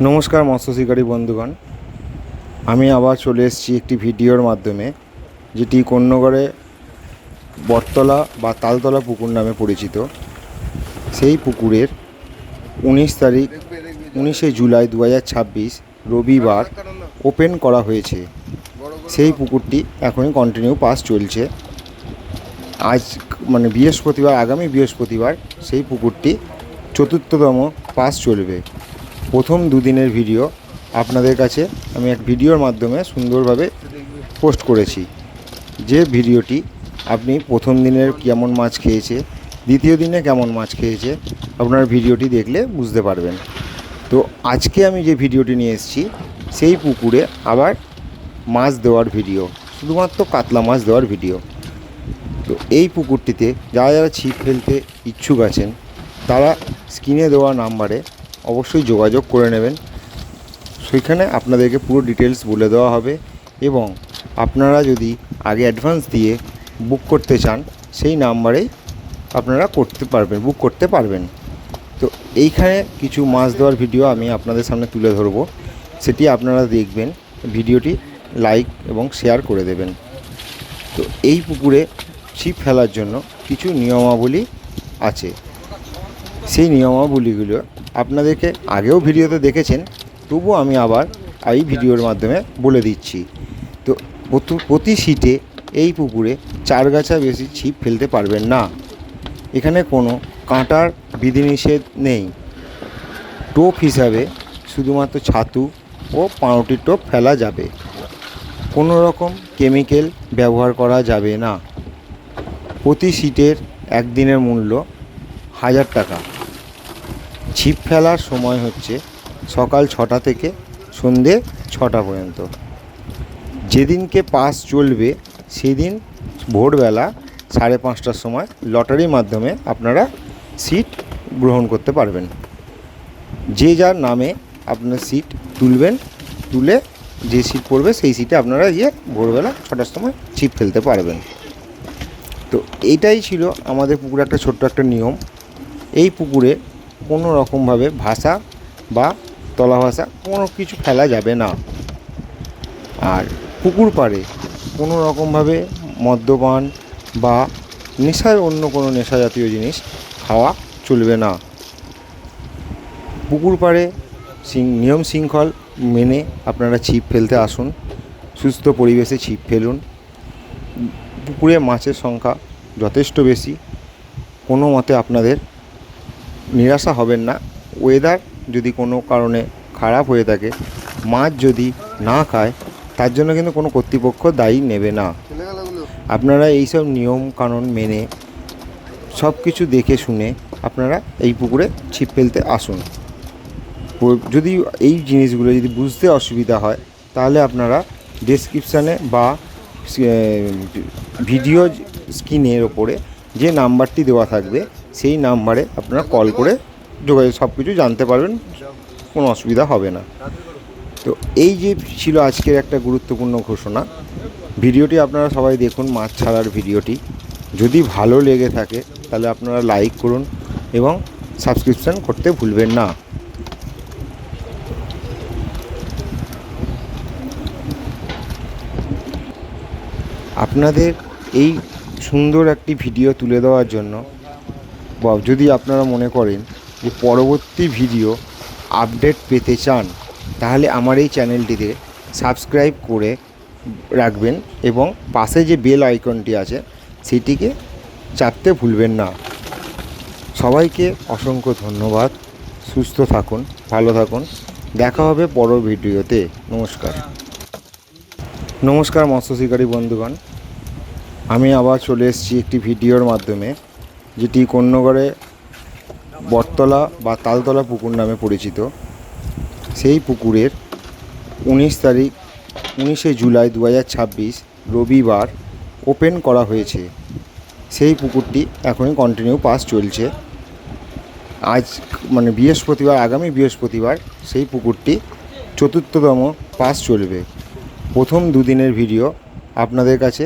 নমস্কার মৎস্য শিকারী বন্ধুগণ, আমি আবার চলে এসেছি একটি ভিডিওর মাধ্যমে, যেটি কোন্নগরে বটতলা বা তালতলা পুকুর নামে পরিচিত। সেই পুকুরের 19 জুলাই 2026 রবিবার ওপেন করা হয়েছে। সেই পুকুরটি এখনই কন্টিনিউ পাস চলছে। আজ বৃহস্পতিবার, আগামী বৃহস্পতিবার সেই পুকুরটি চতুর্থতম পাস চলবে। প্রথম দুদিনের ভিডিও আপনাদের কাছে আমি এক ভিডিওর মাধ্যমে সুন্দরভাবে পোস্ট করেছি। যে ভিডিওটি আপনি প্রথম দিনের কেমন মাছ খেয়েছে, দ্বিতীয় দিনে কেমন মাছ খেয়েছে, আপনার ভিডিওটি দেখলে বুঝতে পারবেন। তো আজকে আমি যে ভিডিওটি নিয়ে এসেছি সেই পুকুরে আবার মাছ দেওয়ার ভিডিও, শুধুমাত্র কাতলা মাছ দেওয়ার ভিডিও। তো এই পুকুরটিতে যারা যারা ছিপ ফেলতে ইচ্ছুক আছেন তারা স্ক্রিনে দেওয়া নাম্বারে অবশ্যই যোগাযোগ করে নেবেন। সেইখানে আপনাদেরকে পুরো ডিটেলস বলে দেওয়া হবে, এবং আপনারা যদি আগে অ্যাডভান্স দিয়ে বুক করতে চান সেই নাম্বারেই আপনারা বুক করতে পারবেন। তো এইখানে কিছু মাছ দেওয়ার ভিডিও আমি আপনাদের সামনে তুলে ধরব, সেটি আপনারা দেখবেন। ভিডিওটি লাইক এবং শেয়ার করে দেবেন। তো এই পুকুরে ছিপ ফেলার জন্য কিছু নিয়মাবলী আছে। সেই নিয়মাবলীগুলো আপনাদেরকে আগেও ভিডিওতে দেখেছেন, তবুও আমি আবার এই ভিডিওর মাধ্যমে বলে দিচ্ছি। তো প্রতি সিটে এই পুকুরে 4 গাছা বেশি ছিপ ফেলতে পারবেন না। এখানে কোনো কাঁটার বিধিনিষেধ নেই। টোপ হিসাবে শুধুমাত্র ছাতু ও পাউরুটির টোপ ফেলা যাবে। কোনো রকম কেমিক্যাল ব্যবহার করা যাবে না। প্রতি সিটের একদিনের মূল্য 1000 টাকা। ছিপ ফেলার সময় হচ্ছে সকাল 6টা থেকে সন্ধে 6টা পর্যন্ত। যেদিনকে পাস চলবে সেদিন ভোরবেলা 5:30টার সময় লটারির মাধ্যমে আপনারা সিট গ্রহণ করতে পারবেন। যে যার নামে আপনার সিট তুলবেন, তুলে যে সিট পড়বে সেই সিটে আপনারা গিয়ে ভোরবেলা 6টার সময় ছিপ ফেলতে পারবেন। তো এইটাই ছিল আমাদের পুকুরে একটা ছোট্ট একটা নিয়ম। এই পুকুরে কোনো রকমভাবে ভাষা বা তলা ভাষা কোনো কিছু ফেলা যাবে না। আর পুকুর পাড়ে কোনো রকমভাবে মদ্যপান বা অন্য কোনো নেশা জাতীয় জিনিস খাওয়া চলবে না। পুকুর পাড়ে নিয়ম শৃঙ্খল মেনে আপনারা ছিপ ফেলতে আসুন, সুস্থ পরিবেশে ছিপ ফেলুন। পুকুরে মাছের সংখ্যা যথেষ্ট বেশি, কোনো মতে আপনাদের নিরাশা হবেন না। ওয়েদার যদি কোনো কারণে খারাপ হয়ে থাকে, মাছ যদি না খায়, তার জন্য কিন্তু কোনো কর্তৃপক্ষ দায়ী নেবে না। আপনারা এইসব নিয়ম কানুন মেনে সব কিছু দেখে শুনে আপনারা এই পুকুরে ছিপ ফেলতে আসুন। যদি এই জিনিসগুলো যদি বুঝতে অসুবিধা হয়, তাহলে আপনারা ডেসক্রিপশানে বা ভিডিও স্ক্রিনের ওপরে যে নাম্বারটি দেওয়া থাকবে সেই নাম্বারে আপনারা কল করে সব কিছু জানতে পারবেন, কোনো অসুবিধা হবে না। তো এই যে ছিল আজকের একটা গুরুত্বপূর্ণ ঘোষণা। ভিডিওটি আপনারা সবাই দেখুন, মাছ ছাড়ার ভিডিওটি। যদি ভালো লেগে থাকে তাহলে আপনারা লাইক করুন এবং সাবস্ক্রিপশান করতে ভুলবেন না। আপনাদের এই সুন্দর একটি ভিডিও তুলে দেওয়ার জন্য, বা যদি আপনারা মনে করেন যে পরবর্তী ভিডিও আপডেট পেতে চান, তাহলে আমার এই চ্যানেলটিতে সাবস্ক্রাইব করে রাখবেন এবং পাশে যে বেল আইকনটি আছে সেটিকে চাপতে ভুলবেন না। সবাইকে অসংখ্য ধন্যবাদ। সুস্থ থাকুন, ভালো থাকুন। দেখা হবে পরের ভিডিওতে। নমস্কার মৎস্য শিকারী বন্ধুগণ, আমি আবার চলে এসেছি একটি ভিডিওর মাধ্যমে, যেটি কোন্নগরে বটতলা বা তালতলা পুকুর নামে পরিচিত। সেই পুকুরের 19 জুলাই 2026 রবিবার ওপেন করা হয়েছে। সেই পুকুরটি এখনই কন্টিনিউ পাস চলছে। আজ বৃহস্পতিবার, আগামী বৃহস্পতিবার সেই পুকুরটি চতুর্থতম পাস চলবে। প্রথম দুদিনের ভিডিও আপনাদের কাছে